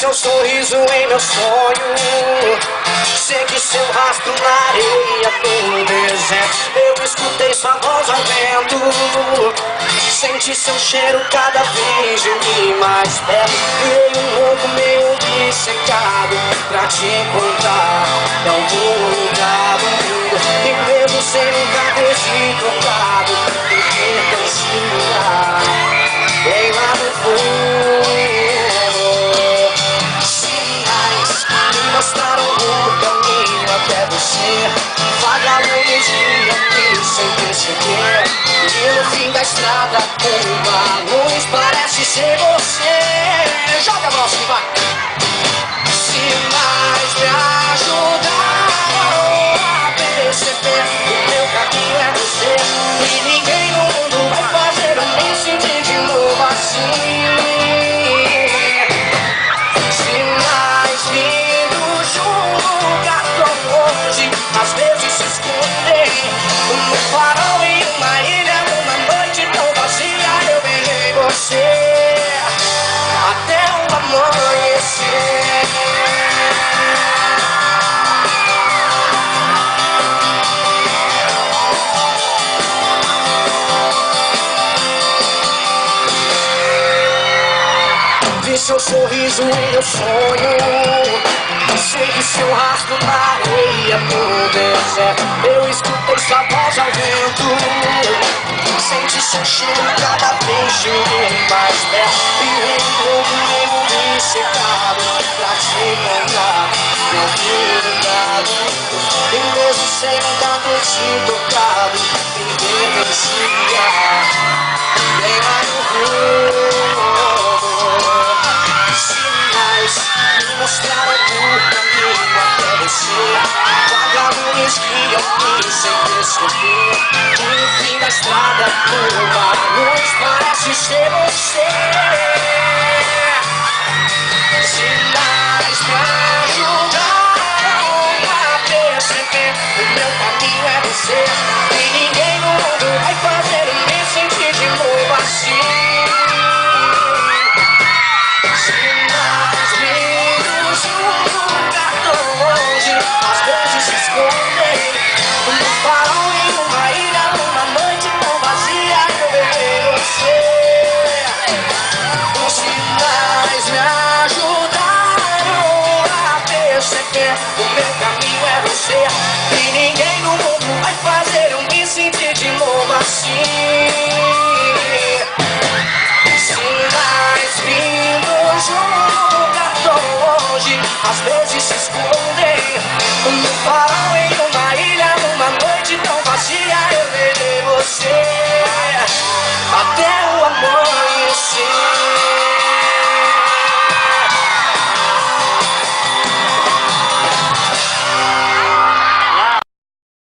seu sorriso em meu sonho, segui seu rastro na areia do deserto. Eu escutei sua voz ao vento, senti seu cheiro cada vez de mim mais perto. Criei um novo meio dissecado pra te encontrar em algum lugar do mundo. E mesmo sem nunca ter se trocado, porque tem se lugar bem lá no fundo. Sinais me mostraram o caminho até você, vagalumes guiam-me sem perceber. E no fim da estrada uma luz parece ser você. Joga a voz que vai. Sinais me ajudaram a perceber o meu caminho é você, e ninguém no mundo vai fazer eu me sentir de novo assim. Sinais vindos de um lugar tão longe, às vezes se escondem no farol em uma ilha, numa noite tão vazia. Eu beijei você até o amanhecer. Vi seu sorriso em meu sonho, segui seu rastro na areia do deserto. Eu escutei sua voz ao vento, senti seu cheiro cada vez de mim mais perto. E um novo dissecado pra te encontrar em algum lugar do mundo. E mesmo sem nunca ter te tocado, ninguém vencia bem lá no fundo. Sinais me mostraram o caminho até você, vagalumes guiam-me sem perceber. E no fim da estrada uma luz parece ser você. Sinais me ajudaram a perceber o meu caminho é você, e ninguém no mundo vai fazer eu me sentir de novo assim. Sinais vindos de um lugar tão longe, às vezes se escondem no farol em uma ilha, numa noite tão vazia. Eu beijei você. Os sinais me ajudaram a perceber o meu caminho é você, e ninguém no mundo vai fazer eu me sentir de novo assim. Sinais vindos de um lugar tão longe, às vezes se escondem no farol